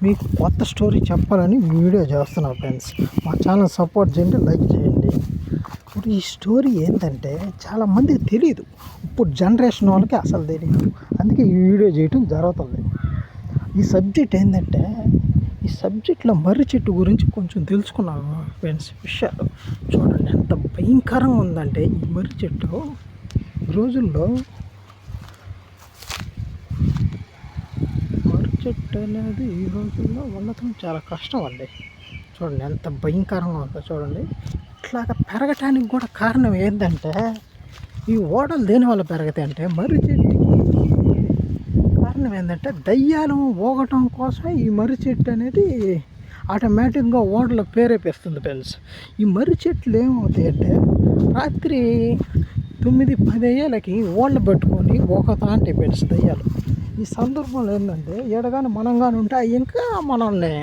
మీకు కొత్త స్టోరీ చెప్పాలని వీడియో చేస్తున్నాను ఫ్రెండ్స్. మా ఛానల్ సపోర్ట్ చేయండి, లైక్ చేయండి. ఇప్పుడు ఈ స్టోరీ ఏంటంటే చాలామందికి తెలియదు, ఇప్పుడు జనరేషన్ వాళ్ళకి అసలు తెలియదు. అందుకే ఈ వీడియో చేయటం జరుగుతుంది. ఈ సబ్జెక్ట్ ఏంటంటే, ఈ సబ్జెక్ట్లో మర్రి చెట్టు గురించి కొంచెం తెలుసుకున్నాను ఫ్రెండ్స్. విషయాలు చూడండి ఎంత భయంకరంగా ఉందంటే ఈ మర్రి చెట్టు. ఈ రోజుల్లో మర్రి చెట్టు అనేది ఈ రోజుల్లో ఉండటం చాలా కష్టం అండి. చూడండి ఎంత భయంకరంగా ఉందో చూడండి. ఇట్లాగ పెరగటానికి కూడా కారణం ఏంటంటే, ఈ ఓడలు దేనివల్ల పెరగతాయి అంటే మర్రి చెట్టుకి కారణం ఏంటంటే దయ్యాలు ఊగటం కోసమే ఈ మర్రి చెట్టు అనేది ఆటోమేటిక్గా ఓడలో ప్రేరేపిస్తుంది ఫ్రెండ్స్. ఈ మర్రి చెట్లు ఏమవుతాయి అంటే రాత్రి 9-10 అయ్యేలకి ఓళ్ళు పెట్టుకొని ఊగుతా ఉంటాయి ఫ్రెండ్స్ దయ్యాలు. ఈ సందర్భంలో ఏంటంటే ఎడగానే మనం కానీ ఉంటే అవి ఇంకా మనల్ని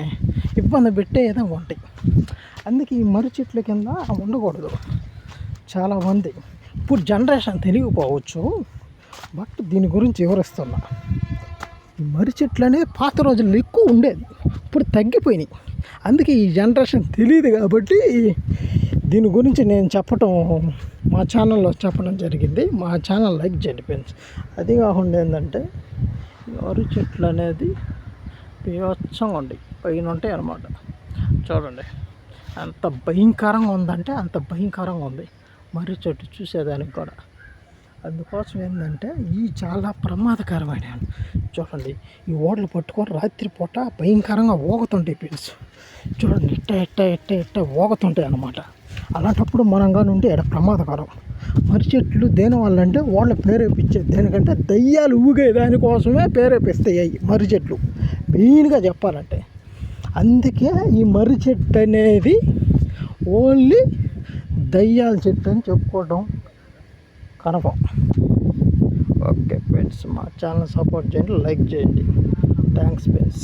ఇబ్బంది పెట్టే విధంగా ఉంటాయి. అందుకే ఈ మర్రి చెట్ల కింద ఉండకూడదు. చాలామంది ఇప్పుడు జనరేషన్ తెలియకపోవచ్చు, బట్ దీని గురించి వివరిస్తున్నా. ఈ మర్రి చెట్లు అనేది పాత రోజుల్లో ఎక్కువ ఉండేది, ఇప్పుడు తగ్గిపోయినాయి. అందుకే ఈ జనరేషన్ తెలియదు కాబట్టి దీని గురించి నేను చెప్పటం మా ఛానల్లో చెప్పడం జరిగింది. మా ఛానల్ లైక్ చేయండి ఫ్రెండ్స్. అది కాకుండా ఏంటంటే మర్రి చెట్లు అనేది బీభత్సంగా ఉంటాయి, పైన ఉంటాయి అన్నమాట. చూడండి అంత భయంకరంగా ఉందంటే అంత భయంకరంగా ఉంది మర్రి చెట్టు చూసేదానికి కూడా. అందుకోసం ఏంటంటే ఇవి చాలా ప్రమాదకరమైన. చూడండి ఈ ఓడలు పట్టుకొని రాత్రిపూట భయంకరంగా ఊగుతుంటాయి ఫ్రెండ్స్. చూడండి ఇట్ట ఊగుతుంటాయి అన్నమాట. అలాంటప్పుడు మనం కానీ ఉంటే ఇక్కడ ప్రమాదకరం. మర్రి చెట్లు దేనివల్ల అంటే ఓడలు ప్రేరేపించేది దేనికంటే దయ్యాలు ఊగే దానికోసమే ప్రేరేపిస్తాయి అవి మర్రి చెట్లు మెయిన్గా చెప్పాలంటే. అందుకే ఈ మర్రి చెట్టు అనేది ఓన్లీ దయ్యాల చెట్టు అని చెప్పుకోవడం కన్ఫర్మ్. ఓకే ఫ్రెండ్స్, మా ఛానల్ సపోర్ట్ చేయండి, లైక్ చేయండి. Thanks friends.